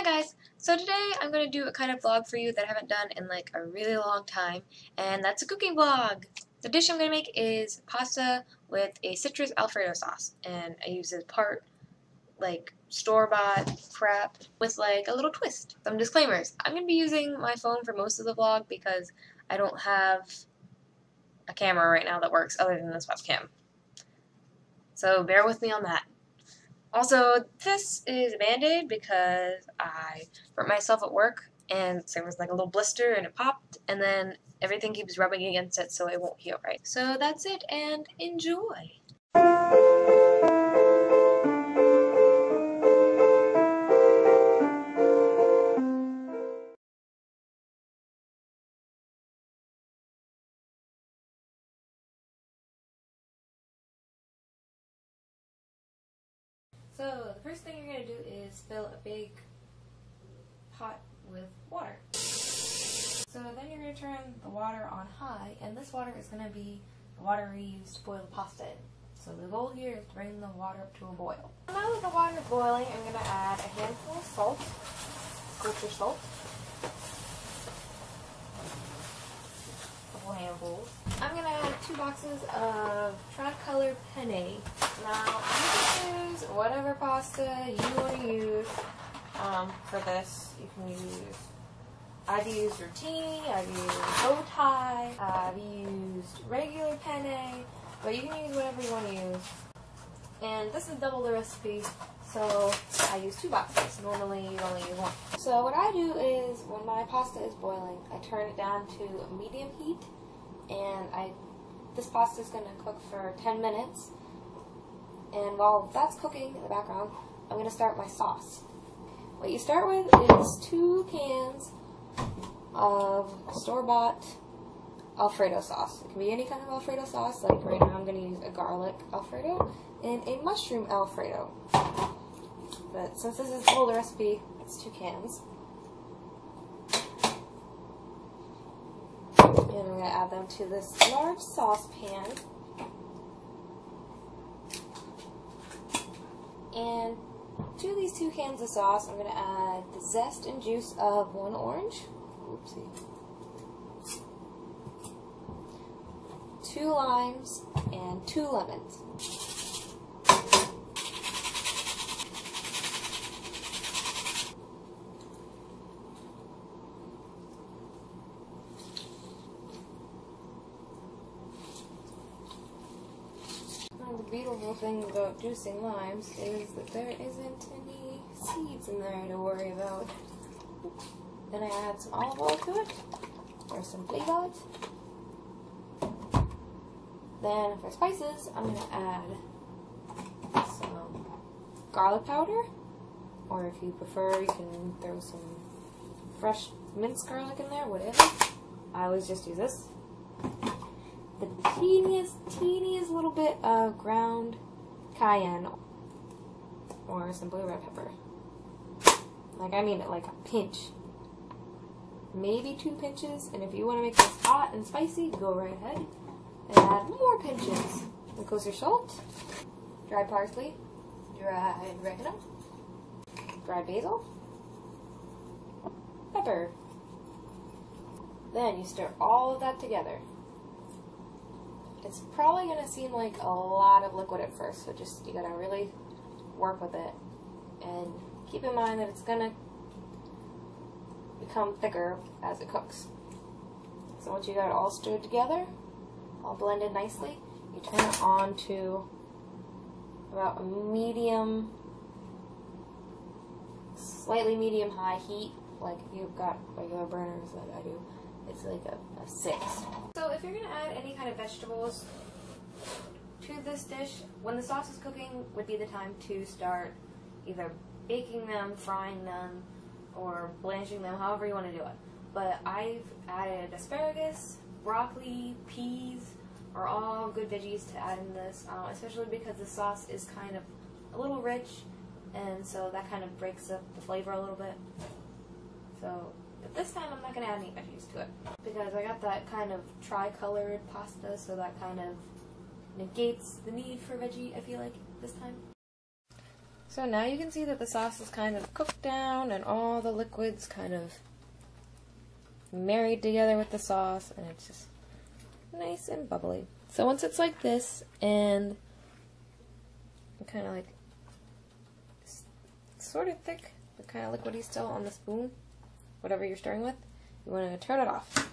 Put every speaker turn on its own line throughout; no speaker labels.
Hi guys! So today I'm going to do a kind of vlog for you that I haven't done in like a really long time, and that's a cooking vlog! The dish I'm going to make is pasta with a citrus Alfredo sauce, and I use a part like store-bought crap with like a little twist. Some disclaimers. I'm going to be using my phone for most of the vlog because I don't have a camera right now that works other than this webcam. So bear with me on that. Also, this is a Band-Aid because I burnt myself at work and there was like a little blister and it popped, and then everything keeps rubbing against it so it won't heal right. So that's it, and enjoy! So the first thing you're going to do is fill a big pot with water. So then you're going to turn the water on high, and this water is going to be the water we use to boil the pasta in. So the goal here is to bring the water up to a boil. Now that the water is boiling, I'm going to add a handful of salt, kosher salt, a couple handfuls. I'm going to add 2 boxes of tri-colored penne. Now, you can use whatever pasta you want to use for this. You can use, I've used rotini, I've used bow tie, I've used regular penne, but you can use whatever you want to use. And this is double the recipe, so I use 2 boxes. Normally you only use 1. So what I do is, when my pasta is boiling, I turn it down to medium heat, and this pasta is going to cook for 10 minutes. And while that's cooking in the background, I'm going to start my sauce. What you start with is 2 cans of store-bought Alfredo sauce. It can be any kind of Alfredo sauce, like right now I'm going to use a garlic Alfredo and a mushroom Alfredo. But since this is the older recipe, it's 2 cans. And I'm going to add them to this large saucepan. And to these 2 cans of sauce, I'm going to add the zest and juice of 1 orange. Oopsie. 2 limes and 2 lemons. The beautiful thing about juicing limes is that there isn't any seeds in there to worry about. Then I add some olive oil to it, or some alot. Then for spices, I'm going to add some garlic powder, or if you prefer, you can throw some fresh minced garlic in there, whatever. I always just use this. The teeniest little bit of ground cayenne, or simply red pepper. Like, I mean it like a pinch. Maybe 2 pinches, and if you want to make this hot and spicy, go right ahead and add more pinches. And kosher salt, dried parsley, dried oregano, dried basil, pepper. Then you stir all of that together. It's probably going to seem like a lot of liquid at first, so just, you got to really work with it. And keep in mind that it's going to become thicker as it cooks. So once you got it all stirred together, all blended nicely, you turn it on to about a medium, slightly medium-high heat. Like if you've got regular burners like I do, it's like a 6. So if you're going to add any kind of vegetables to this dish, when the sauce is cooking would be the time to start either baking them, frying them, or blanching them, however you want to do it. But I've added asparagus, broccoli, peas are all good veggies to add in this, especially because the sauce is kind of a little rich, and so that kind of breaks up the flavor a little bit. So but this time I'm not going to add any veggies to it, because I got that kind of tri-colored pasta, so that kind of negates the need for veggie, I feel like, this time. So now you can see that the sauce is kind of cooked down and all the liquids kind of married together with the sauce, and it's just nice and bubbly. So once it's like this and kind of like sort of thick but kind of liquidy still on the spoon, whatever you're stirring with, you want to turn it off.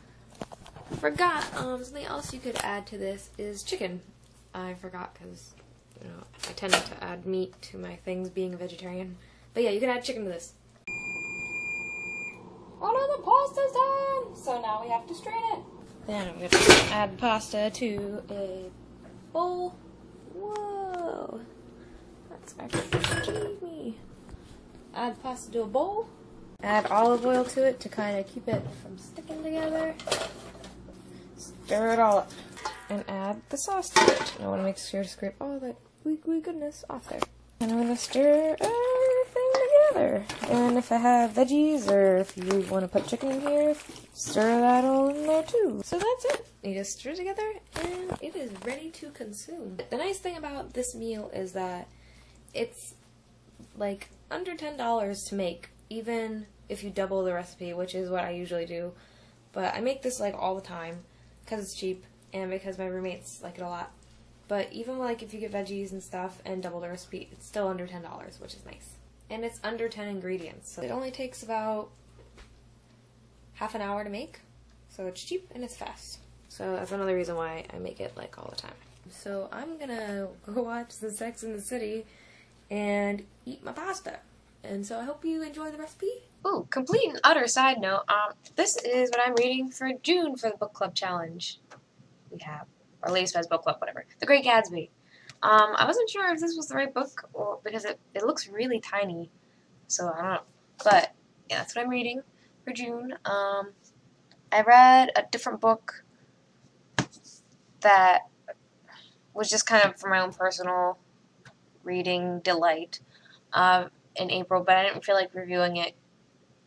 Forgot, something else you could add to this is chicken. I forgot because, you know, I tend to add meat to my things being a vegetarian. But yeah, you can add chicken to this. Oh no, the pasta's done! So now we have to strain it. Then I'm going to add pasta to a bowl. Whoa! That's actually me. Add pasta to a bowl. Add olive oil to it to kind of keep it from sticking together. Stir it all up. And add the sauce to it. And I want to make sure to scrape all that gooey goodness off there. And I'm going to stir everything together. And if I have veggies, or if you want to put chicken in here, stir that all in there too. So that's it. You just stir it together, and it is ready to consume. The nice thing about this meal is that it's like under $10 to make, even if you double the recipe, which is what I usually do. But I make this like all the time because it's cheap and because my roommates like it a lot. But even like if you get veggies and stuff and double the recipe, it's still under $10, which is nice. And it's under 10 ingredients, so it only takes about half an hour to make. So it's cheap and it's fast. So that's another reason why I make it like all the time. So I'm gonna go watch the Sex and the City and eat my pasta. And so I hope you enjoy the recipe.
Ooh, complete and utter side note, this is what I'm reading for June for the book club challenge we have. Or Lady Spies book club, whatever. The Great Gatsby. I wasn't sure if this was the right book, or because it looks really tiny. So I don't know. But yeah, that's what I'm reading for June. I read a different book that was just kind of for my own personal reading delight in April, but I didn't feel like reviewing it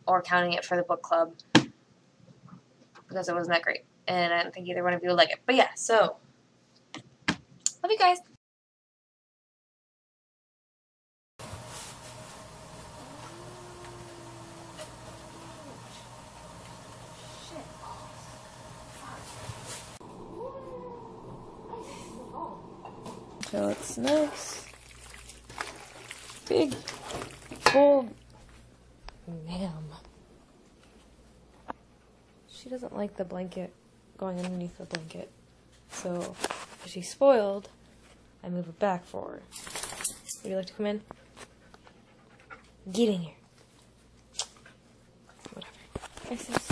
or counting it for the book club because it wasn't that great. And I don't think either one of you would like it. But yeah, so love you guys.
So it's nice, big, bold, ma'am. She doesn't like the blanket going underneath the blanket, so if she's spoiled, I move it back for her. Would you like to come in? Get in here. Whatever. Hi, sis.